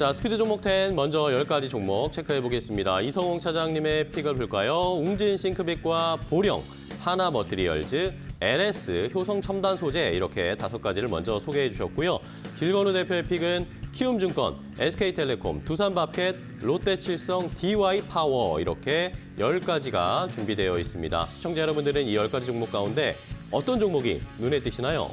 자, 스피드 종목 10 먼저 10가지 종목 체크해 보겠습니다. 이성웅 차장님의 픽을 볼까요? 웅진 싱크빅과 보령, 하나 머티리얼즈, LS, 효성 첨단 소재 이렇게 5가지를 먼저 소개해 주셨고요. 길건우 대표의 픽은 키움증권, SK텔레콤, 두산바켓, 롯데칠성, DY파워 이렇게 10가지가 준비되어 있습니다. 시청자 여러분들은 이 10가지 종목 가운데 어떤 종목이 눈에 띄시나요?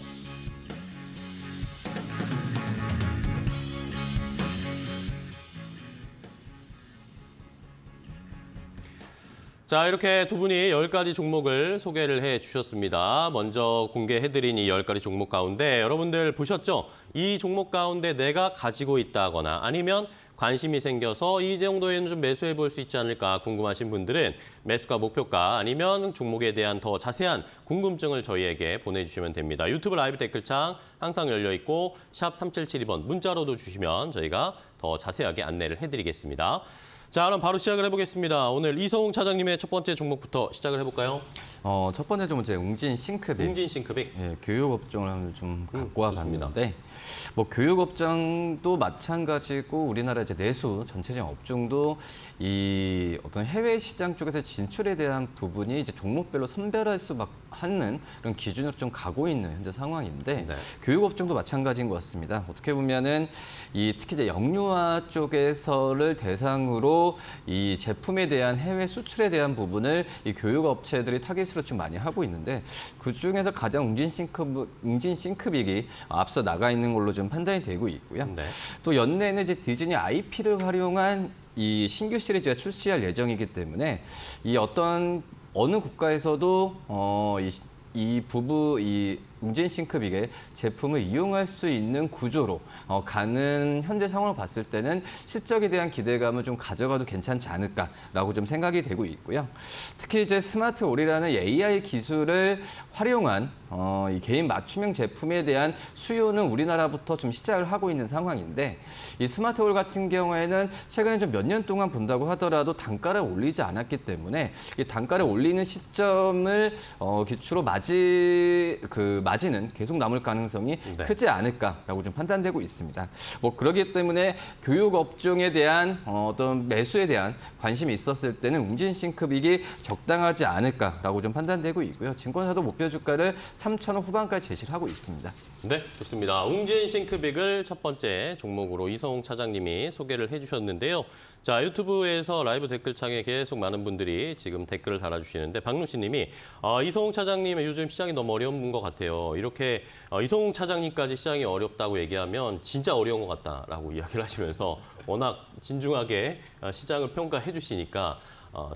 자, 이렇게 두 분이 10가지 종목을 소개를 해주셨습니다. 먼저 공개해드린 이 10가지 종목 가운데 여러분들 보셨죠? 이 종목 가운데 내가 가지고 있다거나 아니면 관심이 생겨서 이 정도에는 좀 매수해 볼 수 있지 않을까 궁금하신 분들은 매수가 목표가 아니면 종목에 대한 더 자세한 궁금증을 저희에게 보내주시면 됩니다. 유튜브 라이브 댓글창 항상 열려 있고 샵 3772번 문자로도 주시면 저희가 더 자세하게 안내를 해드리겠습니다. 자, 그럼 바로 시작을 해보겠습니다. 오늘 이성웅 차장님의 첫 번째 종목부터 시작을 해볼까요? 첫 번째 종목은 웅진 싱크빅. 웅진 싱크빅. 예, 교육업종을 좀 갖고 좋습니다. 와봤는데, 뭐 교육업종도 마찬가지고 우리나라 이제 내수 전체적인 업종도 이 어떤 해외 시장 쪽에서 진출에 대한 부분이 이제 종목별로 선별할 수 하는 그런 기준으로 좀 가고 있는 현재 상황인데, 네. 교육업종도 마찬가지인 것 같습니다. 어떻게 보면은 특히 이제 영유아 쪽에서를 대상으로 이 제품에 대한 해외 수출에 대한 부분을 이 교육업체들이 타깃으로 좀 많이 하고 있는데, 그 중에서 가장 웅진 싱크빅이 앞서 나가 있는 걸로 좀 판단이 되고 있고요. 네. 또 또 연내에는 이제 디즈니 IP를 활용한 이 신규 시리즈가 출시할 예정이기 때문에 이 어느 국가에서도 이 웅진 싱크빅의 제품을 이용할 수 있는 구조로 가는 현재 상황을 봤을 때는 실적에 대한 기대감을 좀 가져가도 괜찮지 않을까라고 좀 생각이 되고 있고요. 특히 이제 스마트올이라는 AI 기술을 활용한 이 개인 맞춤형 제품에 대한 수요는 우리나라부터 좀 시작을 하고 있는 상황인데, 이 스마트올 같은 경우에는 최근에 좀 몇 년 동안 본다고 하더라도 단가를 올리지 않았기 때문에 이 단가를 올리는 시점을 기초로 마진은 계속 남을 가능성이 네. 크지 않을까라고 좀 판단되고 있습니다. 뭐 그렇기 때문에 교육 업종에 대한 어떤 매수에 대한 관심이 있었을 때는 웅진 싱크빅이 적당하지 않을까라고 좀 판단되고 있고요. 증권사도 목표 주가를 3,000원 후반까지 제시를 하고 있습니다. 네, 좋습니다. 웅진 싱크빅을 첫 번째 종목으로 이성웅 차장님이 소개를 해주셨는데요. 자, 유튜브에서 라이브 댓글창에 계속 많은 분들이 지금 댓글을 달아주시는데, 박루시 님이 이성웅 차장님 요즘 시장이 너무 어려운 것 같아요. 이렇게 이성웅 차장님까지 시장이 어렵다고 얘기하면 진짜 어려운 것 같다라고 이야기를 하시면서 워낙 진중하게 시장을 평가해 주시니까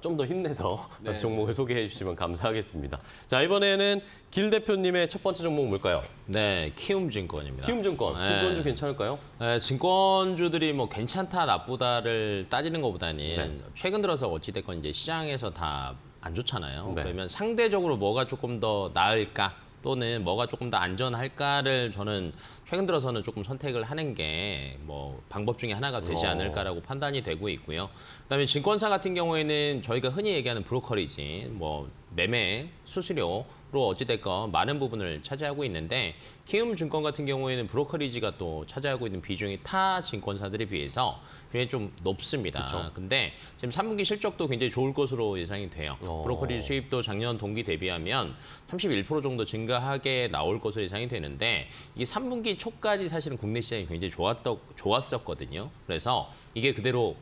좀 더 힘내서 다시 종목을 소개해 주시면 감사하겠습니다. 자, 이번에는 길 대표님의 첫 번째 종목 뭘까요? 네, 키움증권입니다. 키움증권. 네. 증권주 괜찮을까요? 네, 증권주들이 뭐 괜찮다 나쁘다를 따지는 것보다는 네. 최근 들어서 어찌됐건 이제 시장에서 다 안 좋잖아요. 네. 그러면 상대적으로 뭐가 조금 더 나을까 또는 뭐가 조금 더 안전할까를 저는 최근 들어서는 조금 선택을 하는 게 뭐 방법 중에 하나가 되지 않을까라고 판단이 되고 있고요. 그다음에 증권사 같은 경우에는 저희가 흔히 얘기하는 브로커리지, 뭐 매매, 수수료 로 어찌됐건 많은 부분을 차지하고 있는데, 키움증권 같은 경우에는 브로커리지가 또 차지하고 있는 비중이 타 증권사들에 비해서 굉장히 좀 높습니다. 그쵸. 근데 지금 3분기 실적도 굉장히 좋을 것으로 예상이 돼요. 브로커리지 수입도 작년 동기 대비하면 31% 정도 증가하게 나올 것으로 예상이 되는데, 이게 3분기 초까지 사실은 국내 시장이 굉장히 좋았었거든요. 그래서 이게 그대로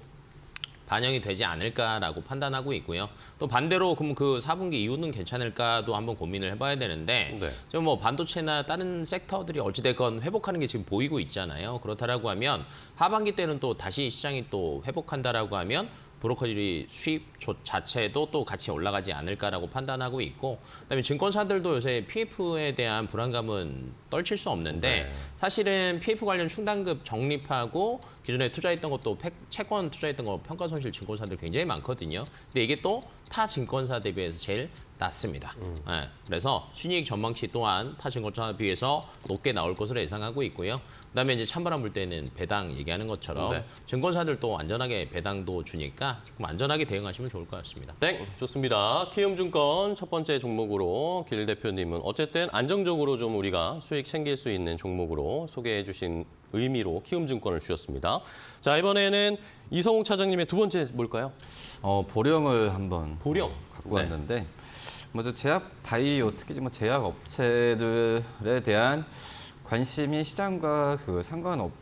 반영이 되지 않을까라고 판단하고 있고요. 또 반대로 그럼 그 4분기 이후는 괜찮을까도 한번 고민을 해봐야 되는데, 네. 좀 뭐 반도체나 다른 섹터들이 어찌됐건 회복하는 게 지금 보이고 있잖아요. 그렇다라고 하면 하반기 때는 또 다시 시장이 또 회복한다라고 하면 브로커리 수입 자체도 또 같이 올라가지 않을까라고 판단하고 있고, 그다음에 증권사들도 요새 PF에 대한 불안감은 떨칠 수 없는데, 네. 사실은 PF 관련 충당급 적립하고 기존에 투자했던 것도 채권 투자했던 거 평가손실 증권사들 굉장히 많거든요. 근데 이게 또 타 증권사 대비해서 제일 낮습니다. 네, 그래서 순이익 전망치 또한 타 증권사에 비해서 높게 나올 것으로 예상하고 있고요. 그다음에 이제 찬바람 불 때는 배당 얘기하는 것처럼 네. 증권사들도 안전하게 배당도 주니까 조금 안전하게 대응하시면 좋을 것 같습니다. 네, 좋습니다. 키움증권 첫 번째 종목으로 길 대표님은 어쨌든 안정적으로 좀 우리가 수익 챙길 수 있는 종목으로 소개해 주신 의미로 키움증권을 주셨습니다. 자, 이번에는 이성욱 차장님의 두 번째 뭘까요? 보령을 한번 보령. 갖고 왔는데 먼저 제약 바이오 특히 뭐 제약 업체들에 대한 관심이 시장과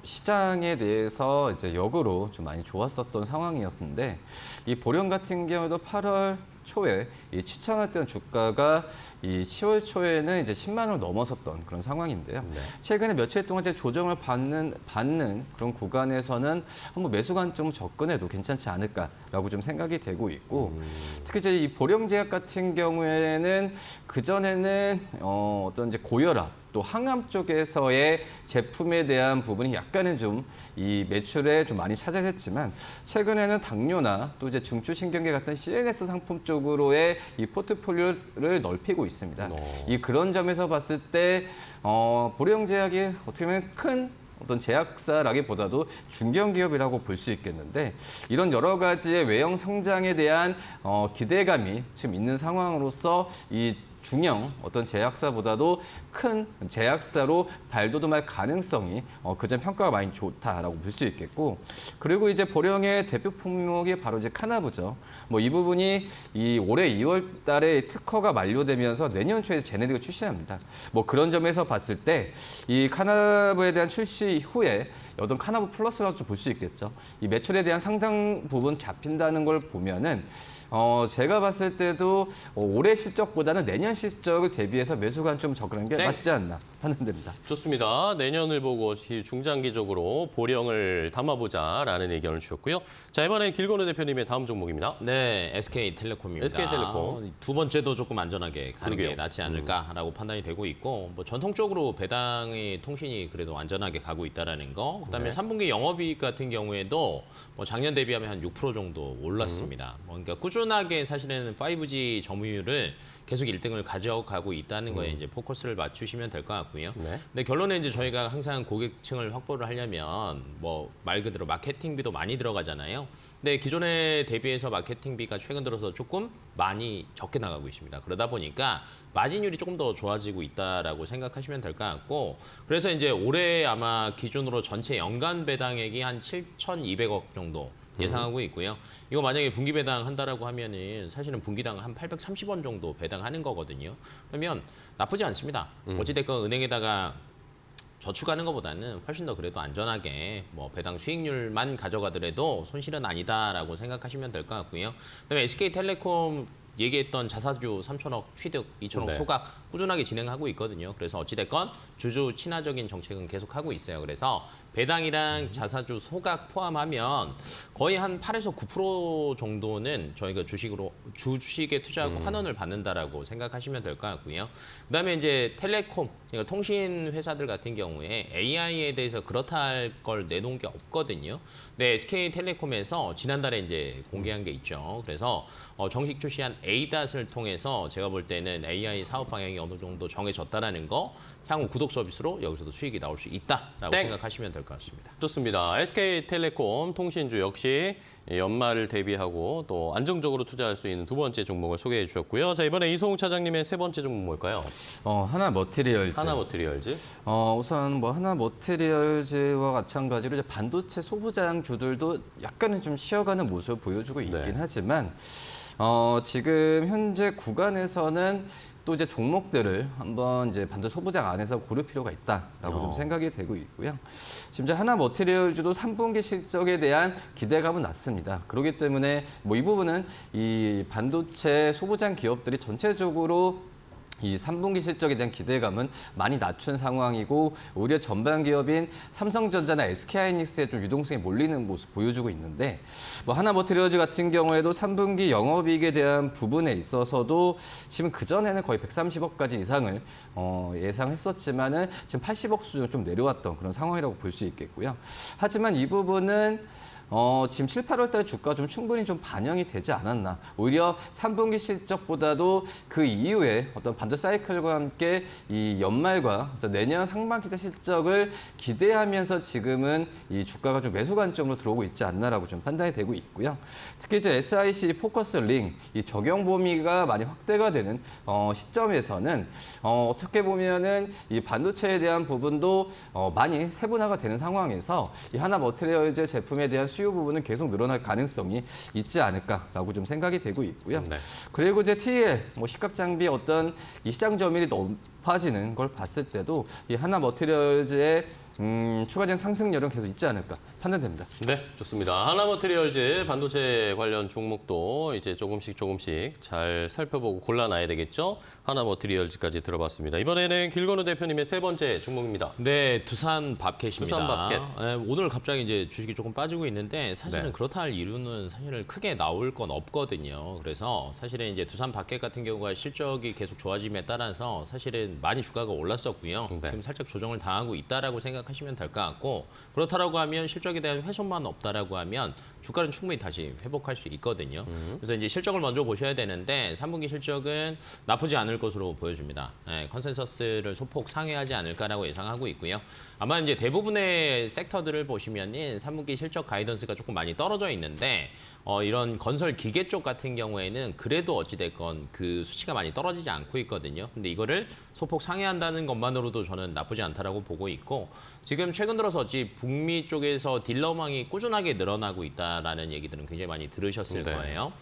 시장에 대해서 이제 역으로 좀 많이 좋았었던 상황이었는데 이 보령 같은 경우도 8월 초에 이 추천했던 주가가 이 10월 초에는 이제 10만 원을 넘어섰던 그런 상황인데요. 최근에 며칠 동안 이제 조정을 받는 그런 구간에서는 한번 매수 관점 접근해도 괜찮지 않을까라고 좀 생각이 되고 있고 특히 이제 이 보령제약 같은 경우에는 그 전에는 어떤 이제 고혈압 또 항암 쪽에서의 제품에 대한 부분이 약간은 좀 이 매출에 좀 많이 차지했지만 최근에는 당뇨나 또 이제 중추신경계 같은 CNS 상품 쪽으로의 이 포트폴리오를 넓히고 있습니다. 이 그런 점에서 봤을 때 보령제약이 어떻게 보면 큰 어떤 제약사라기보다도 중견기업이라고 볼 수 있겠는데 이런 여러 가지의 외형 성장에 대한 기대감이 지금 있는 상황으로서 이 중형 어떤 제약사보다도 큰 제약사로 발돋움할 가능성이 그전 평가가 많이 좋다라고 볼 수 있겠고 그리고 이제 보령의 대표 품목이 바로 이제 카나부죠. 뭐 이 부분이 이 올해 2월 달에 특허가 만료되면서 내년 초에 제네릭을 출시합니다. 뭐 그런 점에서 봤을 때 이 카나부에 대한 출시 후에 어떤 카나부 플러스라고 좀 볼 수 있겠죠. 이 매출에 대한 상당 부분 잡힌다는 걸 보면은 제가 봤을 때도 올해 실적보다는 내년 실적을 대비해서 매수관 좀 적으는 게 맞지 않나 판단됩니다. 좋습니다. 내년을 보고 중장기적으로 보령을 담아보자라는 의견을 주셨고요. 자, 이번엔 길건우 대표님의 다음 종목입니다. 네, SK텔레콤입니다. SK텔레콤. 두 번째도 조금 안전하게 가는 그러게요. 게 낫지 않을까라고 판단이 되고 있고 뭐 전통적으로 배당의 통신이 그래도 안전하게 가고 있다라는 거. 그다음에 3분기 영업이익 같은 경우에도 뭐 작년 대비하면 한 6% 정도 올랐습니다. 그러니까 꾸준하게 사실은 5G 점유율을 계속 1등을 가져가고 있다는 거에 이제 포커스를 맞추시면 될 것 같고요. 네. 근데 결론은 이제 저희가 항상 고객층을 확보를 하려면 뭐 말 그대로 마케팅비도 많이 들어가잖아요. 근데 기존에 대비해서 마케팅비가 최근 들어서 조금 많이 적게 나가고 있습니다. 그러다 보니까 마진율이 조금 더 좋아지고 있다라고 생각하시면 될 것 같고 그래서 이제 올해 아마 기준으로 전체 연간 배당액이 한 7,200억 정도 예상하고 있고요. 이거 만약에 분기 배당 한다라고 하면은 사실은 분기당 한 830원 정도 배당하는 거거든요. 그러면 나쁘지 않습니다. 어찌됐건 은행에다가 저축하는 것보다는 훨씬 더 그래도 안전하게 뭐 배당 수익률만 가져가더라도 손실은 아니다라고 생각하시면 될 것 같고요. 그다음에 SK텔레콤 얘기했던 자사주 3천억 취득, 2천억 네. 소각 꾸준하게 진행하고 있거든요. 그래서 어찌됐건 주주 친화적인 정책은 계속하고 있어요. 그래서 배당이랑 자사주 소각 포함하면 거의 한 8에서 9% 정도는 저희가 주식에 투자하고 환원을 받는다라고 생각하시면 될 것 같고요. 그다음에 이제 텔레콤, 그러니까 통신 회사들 같은 경우에 AI에 대해서 그렇다 할 걸 내놓은 게 없거든요. 근데 SK텔레콤에서 지난달에 이제 공개한 게 있죠. 그래서 정식 출시한 ADAS를 통해서 제가 볼 때는 AI 사업 방향이 어느 정도 정해졌다라는 거 향후 구독 서비스로 여기서도 수익이 나올 수 있다라고 생각하시면 될 것 같습니다. 좋습니다. SK텔레콤 통신주 역시 연말을 대비하고 또 안정적으로 투자할 수 있는 두 번째 종목을 소개해 주셨고요. 자, 이번에 이성욱 차장님의 세 번째 종목 뭘까요? 하나머티리얼즈. 하나머티리얼즈. 우선 뭐 하나머티리얼즈와 마찬가지로 이제 반도체 소부장주들도 약간은 좀 쉬어가는 모습을 보여주고 있긴 네. 하지만 지금 현재 구간에서는 또 이제 종목들을 한번 이제 반도체 소부장 안에서 고를 필요가 있다라고 좀 생각이 되고 있고요. 지금 이제 하나머티리얼즈도 3분기 실적에 대한 기대감은 낮습니다. 그렇기 때문에 뭐 이 부분은 이 반도체 소부장 기업들이 전체적으로 이 3분기 실적에 대한 기대감은 많이 낮춘 상황이고 오히려 전반 기업인 삼성전자나 SK하이닉스에 좀 유동성이 몰리는 모습 보여주고 있는데 뭐 하나머티리얼즈 같은 경우에도 3분기 영업이익에 대한 부분에 있어서도 지금 그전에는 거의 130억까지 이상을 예상했었지만은 지금 80억 수준으로 좀 내려왔던 그런 상황이라고 볼 수 있겠고요. 하지만 이 부분은 지금 7, 8월 달 주가 좀 충분히 좀 반영이 되지 않았나. 오히려 3분기 실적보다도 그 이후에 어떤 반도 사이클과 함께 이 연말과 어떤 내년 상반기 때 실적을 기대하면서 지금은 이 주가가 좀 매수 관점으로 들어오고 있지 않나라고 좀 판단이 되고 있고요. 특히 이제 SIC 포커스 링, 이 적용 범위가 많이 확대가 되는 시점에서는 어떻게 보면은 이 반도체에 대한 부분도 많이 세분화가 되는 상황에서 이 하나 머티리얼즈 제품에 대한 수요 부분은 계속 늘어날 가능성이 있지 않을까라고 좀 생각이 되고 있고요. 네. 그리고 이제 TL, 시각 장비의 어떤 이 시장 점유율이 높아지는 걸 봤을 때도 이 하나 머티리얼즈의 추가적인 상승률은 계속 있지 않을까 판단됩니다. 네, 좋습니다. 하나머티리얼즈 반도체 관련 종목도 이제 조금씩 잘 살펴보고 골라놔야 되겠죠. 하나머티리얼즈까지 들어봤습니다. 이번에는 길건우 대표님의 세 번째 종목입니다. 네, 두산 밥캣입니다. 두산 밥캣. 네, 오늘 갑자기 이제 주식이 조금 빠지고 있는데 사실은 네. 그렇다 할 이유는 사실 크게 나올 건 없거든요. 그래서 사실은 이제 두산 밥캣 같은 경우가 실적이 계속 좋아짐에 따라서 사실은 많이 주가가 올랐었고요. 네. 지금 살짝 조정을 당하고 있다라고 생각하시면 될 것 같고 그렇다라고 하면 실적에 대한 훼손만 없다라고 하면 주가는 충분히 다시 회복할 수 있거든요. 그래서 이제 실적을 먼저 보셔야 되는데 3분기 실적은 나쁘지 않을 것으로 보여집니다. 네, 컨센서스를 소폭 상회하지 않을까라고 예상하고 있고요. 아마 이제 대부분의 섹터들을 보시면은 3분기 실적 가이던스가 조금 많이 떨어져 있는데 이런 건설 기계 쪽 같은 경우에는 그래도 어찌됐건 그 수치가 많이 떨어지지 않고 있거든요. 근데 이거를 소폭 상회한다는 것만으로도 저는 나쁘지 않다라고 보고 있고 지금 최근 들어서 북미 쪽에서 딜러망이 꾸준하게 늘어나고 있다라는 얘기들은 굉장히 많이 들으셨을 네. 거예요.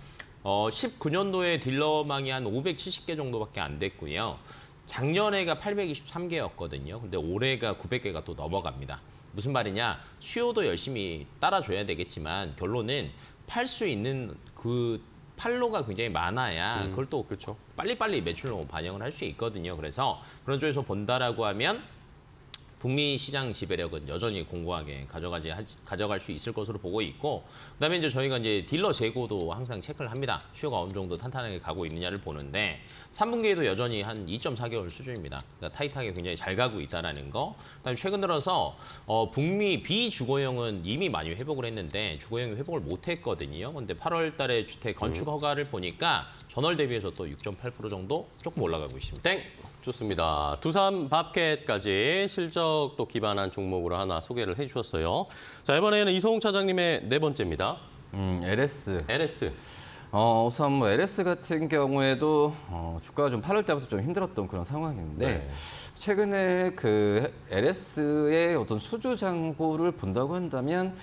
19년도에 딜러망이 한 570개 정도밖에 안 됐고요. 작년에가 823개였거든요. 근데 올해가 900개가 또 넘어갑니다. 무슨 말이냐? 수요도 열심히 따라줘야 되겠지만 결론은 팔 수 있는 그 팔로가 굉장히 많아야 그걸 또 그렇죠. 빨리빨리 매출로 반영을 할 수 있거든요. 그래서 그런 쪽에서 본다라고 하면 북미 시장 지배력은 여전히 공고하게 가져갈 수 있을 것으로 보고 있고 그다음에 이제 저희가 이제 딜러 재고도 항상 체크를 합니다. 수요가 어느 정도 탄탄하게 가고 있느냐를 보는데 3분기에도 여전히 한 2.4개월 수준입니다. 그러니까 타이트하게 굉장히 잘 가고 있다라는 거. 그다음에 최근 들어서 북미 비주거용은 이미 많이 회복을 했는데 주거용이 회복을 못 했거든요. 근데 8월 달에 주택 건축 허가를 보니까 전월 대비해서 또 6.8% 정도 조금 올라가고 있습니다. 땡! 좋습니다. 두산 밥캣까지 실적도 기반한 종목으로 하나 소개를 해주셨어요. 자, 이번에는 이성웅 차장님의 네 번째입니다. LS. LS. 우선 LS 같은 경우에도 주가가 좀 8월 때부터 좀 힘들었던 그런 상황인데 네. 최근에 그 LS의 어떤 수주 잔고를 본다고 한다면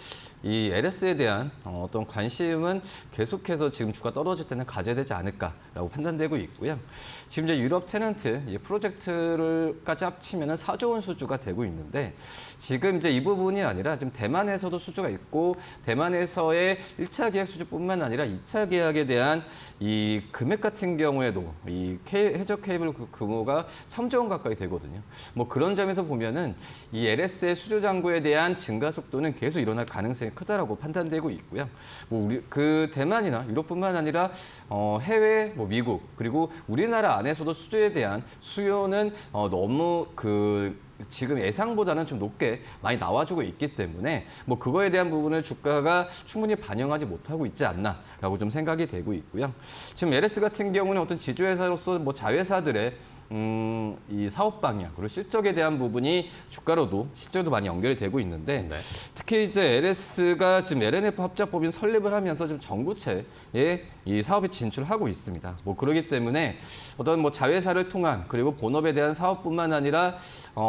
이 LS에 대한 어떤 관심은 계속해서 지금 주가 떨어질 때는 가져야 되지 않을까라고 판단되고 있고요. 지금 이제 유럽 테넌트 프로젝트를까지 합치면은 4조 원 수주가 되고 있는데 지금 이제 이 부분이 아니라 지금 대만에서도 수주가 있고 대만에서의 1차 계약 수주뿐만 아니라 2차 계약에 대한 이 금액 같은 경우에도 이 해적 케이블 규모가 3조 원 가까이 되거든요. 뭐 그런 점에서 보면은 이 LS의 수주 잔고에 대한 증가 속도는 계속 일어날 가능성이 크다라고 판단되고 있고요. 뭐 우리 그 대만이나 유럽뿐만 아니라 해외, 뭐 미국 그리고 우리나라 안에서도 수주에 대한 수요는 너무 지금 예상보다는 좀 높게 많이 나와주고 있기 때문에 뭐 그거에 대한 부분을 주가가 충분히 반영하지 못하고 있지 않나라고 좀 생각이 되고 있고요. 지금 LS 같은 경우는 어떤 지주회사로서 뭐 자회사들의 이 사업 방향 그리고 실적에 대한 부분이 주가로도 실적도 많이 연결이 되고 있는데 네. 특히 이제 LS가 지금 LNF 합작법인 설립을 하면서 지금 전구체에 이 사업에 진출하고 있습니다. 뭐 그렇기 때문에 어떤 뭐 자회사를 통한 그리고 본업에 대한 사업뿐만 아니라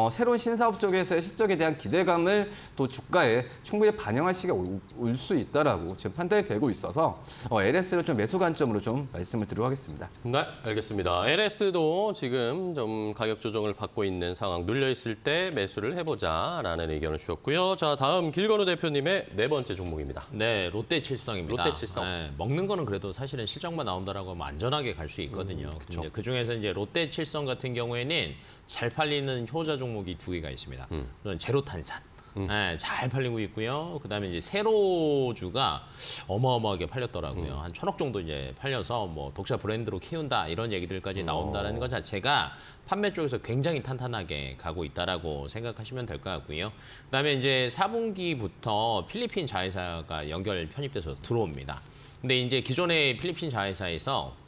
새로운 신사업 쪽에서의 실적에 대한 기대감을 또 주가에 충분히 반영할 시기가 올 수 있다라고 지금 판단이 되고 있어서 LS를 좀 매수 관점으로 좀 말씀을 드리도록 하겠습니다. 네, 알겠습니다. LS도 지금 좀 가격 조정을 받고 있는 상황, 눌려 있을 때 매수를 해보자라는 의견을 주셨고요. 자, 다음 길건우 대표님의 네 번째 종목입니다. 네, 롯데칠성입니다. 롯데칠성. 네, 먹는 거는 그래도 사실은 실적만 나온다라고 하면 안전하게 갈 수 있거든요. 근데 그 중에서 이제 롯데칠성 같은 경우에는 잘 팔리는 효자 종목이 두 개가 있습니다. 우선 제로탄산. 네, 잘 팔리고 있고요. 그다음에 이제 세로주가 어마어마하게 팔렸더라고요. 한 1,000억 정도 이제 팔려서 뭐 독자 브랜드로 키운다 이런 얘기들까지 나온다는 것 자체가 판매 쪽에서 굉장히 탄탄하게 가고 있다라고 생각하시면 될 것 같고요. 그다음에 이제 4분기부터 필리핀 자회사가 연결 편입돼서 들어옵니다. 근데 이제 기존의 필리핀 자회사에서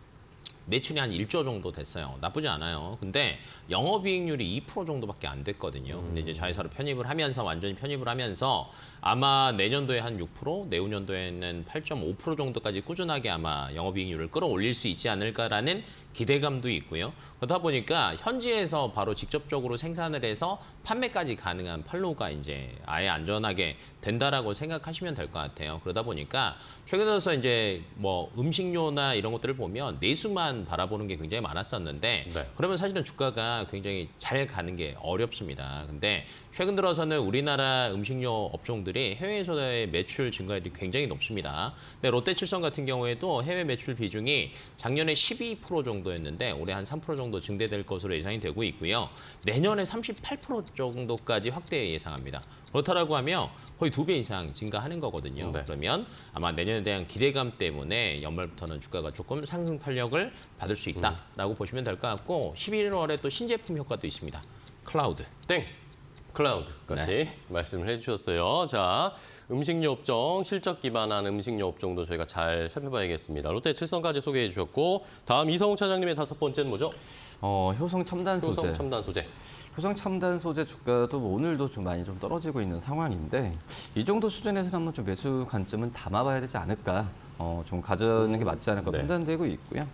매출이 한 1조 정도 됐어요. 나쁘지 않아요. 근데 영업이익률이 2% 정도밖에 안 됐거든요. 근데 이제 자회사로 편입을 하면서 완전히 편입을 하면서 아마 내년도에 한 6%, 내후년도에는 8.5% 정도까지 꾸준하게 아마 영업이익률을 끌어올릴 수 있지 않을까라는 기대감도 있고요. 그러다 보니까 현지에서 바로 직접적으로 생산을 해서 판매까지 가능한 판로가 이제 아예 안전하게 된다라고 생각하시면 될 것 같아요. 그러다 보니까 최근 들어서 이제 뭐 음식료나 이런 것들을 보면 내수만 바라보는 게 굉장히 많았었는데 네. 그러면 사실은 주가가 굉장히 잘 가는 게 어렵습니다. 근데 최근 들어서는 우리나라 음식료 업종들이 해외에서의 매출 증가율이 굉장히 높습니다. 근데 롯데칠성 같은 경우에도 해외 매출 비중이 작년에 12% 정도였는데 올해 한 3% 정도 증대될 것으로 예상이 되고 있고요. 내년에 38% 정도까지 확대 예상합니다. 그렇다라고 하면 거의 2배 이상 증가하는 거거든요. 네. 그러면 아마 내년에 대한 기대감 때문에 연말부터는 주가가 조금 상승 탄력을 받을 수 있다라고 보시면 될 것 같고 11월에 또 신제품 효과도 있습니다. 클라우드. 땡! 클라우드까지 말씀을 해주셨어요. 자, 음식료 업종, 실적 기반한 음식료 업종도 저희가 잘 살펴봐야겠습니다. 롯데칠성까지 소개해 주셨고 다음 이성욱 차장님의 5번째는 뭐죠? 효성 첨단 소재. 효성 첨단 소재. 효성 첨단 소재 주가도 오늘도 좀 많이 좀 떨어지고 있는 상황인데 이 정도 수준에서는 한번 좀 매수 관점은 담아봐야 되지 않을까. 좀 가져는 게 맞지 않을까 네. 판단되고 있고요.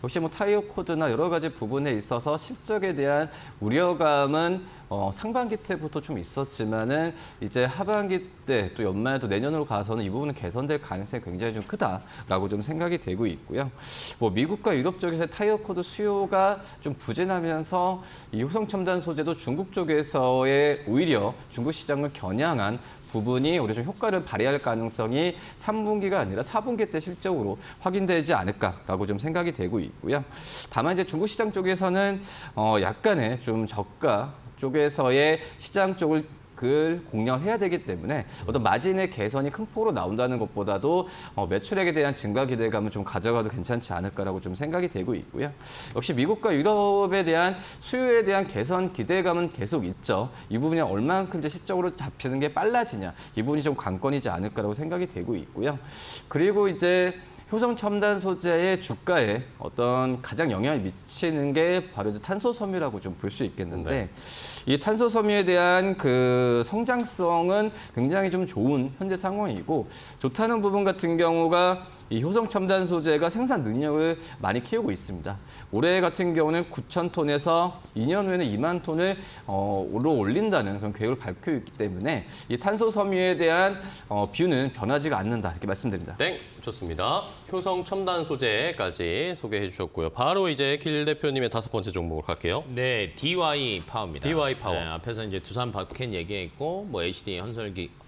역시 뭐 타이어 코드나 여러 가지 부분에 있어서 실적에 대한 우려감은 상반기 때부터 좀 있었지만은 이제 하반기 때 또 연말 또 내년으로 가서는 이 부분은 개선될 가능성이 굉장히 좀 크다라고 좀 생각이 되고 있고요. 뭐 미국과 유럽 쪽에서 타이어 코드 수요가 좀 부진하면서 이 효성 첨단 소재도 중국 쪽에서의 오히려 중국 시장을 겨냥한 부분이 우리 좀 효과를 발휘할 가능성이 3분기가 아니라 4분기 때 실적으로 확인되지 않을까라고 좀 생각이 되고 있고요. 다만 이제 중국 시장 쪽에서는 약간의 좀 저가 쪽에서의 시장 쪽을 공략해야 되기 때문에 어떤 마진의 개선이 큰 폭으로 나온다는 것보다도 매출액에 대한 증가 기대감을 좀 가져가도 괜찮지 않을까라고 좀 생각이 되고 있고요. 역시 미국과 유럽에 대한 수요에 대한 개선 기대감은 계속 있죠. 이 부분이 얼만큼 이제 시적으로 잡히는 게 빨라지냐 이 부분이 좀 관건이지 않을까라고 생각이 되고 있고요. 그리고 이제 효성 첨단 소재의 주가에 어떤 가장 영향을 미치는 게 바로 탄소 섬유라고 좀 볼 수 있겠는데 네. 이 탄소 섬유에 대한 그 성장성은 굉장히 좀 좋은 현재 상황이고 좋다는 부분 같은 경우가 이 효성 첨단 소재가 생산 능력을 많이 키우고 있습니다. 올해 같은 경우는 9,000톤에서 2년 후에는 2만 톤을 올린다는 그런 계획을 밝히고 있기 때문에 이 탄소 섬유에 대한 뷰는 변하지가 않는다 이렇게 말씀드립니다. 땡! 좋습니다. 효성 첨단 소재까지 소개해 주셨고요. 바로 이제 길 대표님의 5번째 종목으로 갈게요. 네, DY 파워입니다. DY 파워. 네, 앞에서 이제 두산 바켄 얘기했고, 뭐 HD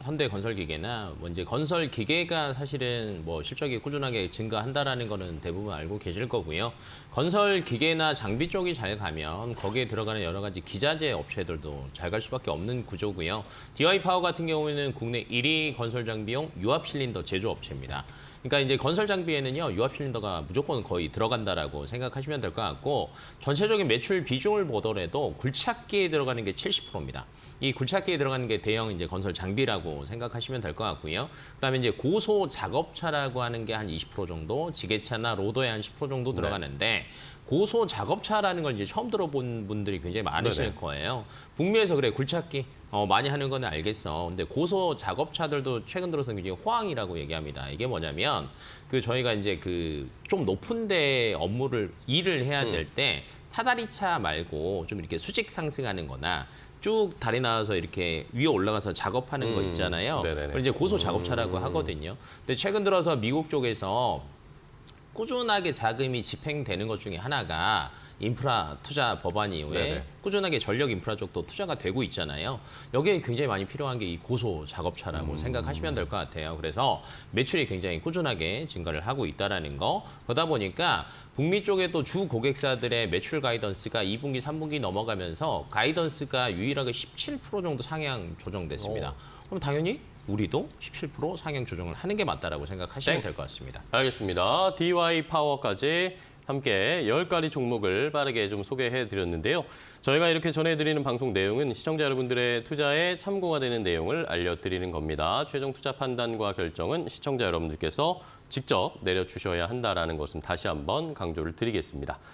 현대 건설기계나 뭐 이제 건설기계가 사실은 뭐 실적이 꾸준하게 증가한다라는 거는 대부분 알고 계실 거고요. 건설기계나 장비 쪽이 잘 가면 거기에 들어가는 여러 가지 기자재 업체들도 잘 갈 수밖에 없는 구조고요. DY 파워 같은 경우에는 국내 1위 건설 장비용 유압 실린더 제조업체입니다. 그러니까 이제 건설 장비에는요 유압 실린더가 무조건 거의 들어간다라고 생각하시면 될 것 같고 전체적인 매출 비중을 보더라도 굴착기에 들어가는 게 70%입니다. 이 굴착기에 들어가는 게 대형 이제 건설 장비라고 생각하시면 될 것 같고요. 그다음에 이제 고소 작업차라고 하는 게 한 20% 정도, 지게차나 로더에 한 10% 정도 들어가는데. 고소 작업차라는 걸 이제 처음 들어본 분들이 굉장히 많으실 네네. 거예요. 북미에서 그래 굴착기 많이 하는 건 알겠어. 근데 고소 작업차들도 최근 들어서 굉장히 호황이라고 얘기합니다. 이게 뭐냐면 그 저희가 이제 그 좀 높은데 일을 해야 될 때 사다리차 말고 좀 이렇게 수직 상승하는 거나 쭉 다리 나와서 이렇게 위에 올라가서 작업하는 거 있잖아요. 네네네. 그걸 이제 고소 작업차라고 하거든요. 근데 최근 들어서 미국 쪽에서 꾸준하게 자금이 집행되는 것 중에 하나가 인프라 투자 법안 이후에 네네. 꾸준하게 전력 인프라 쪽도 투자가 되고 있잖아요. 여기에 굉장히 많이 필요한 게 이 고소 작업차라고 생각하시면 될 것 같아요. 그래서 매출이 굉장히 꾸준하게 증가를 하고 있다라는 거. 그러다 보니까 북미 쪽에도 주 고객사들의 매출 가이던스가 2분기, 3분기 넘어가면서 가이던스가 유일하게 17% 정도 상향 조정됐습니다. 그럼 당연히 우리도 17% 상향 조정을 하는 게 맞다라고 생각하시면 네. 될 것 같습니다. 알겠습니다. DY 파워까지 함께 10가지 종목을 빠르게 좀 소개해 드렸는데요. 저희가 이렇게 전해드리는 방송 내용은 시청자 여러분들의 투자에 참고가 되는 내용을 알려드리는 겁니다. 최종 투자 판단과 결정은 시청자 여러분들께서 직접 내려주셔야 한다는 것은 다시 한번 강조를 드리겠습니다.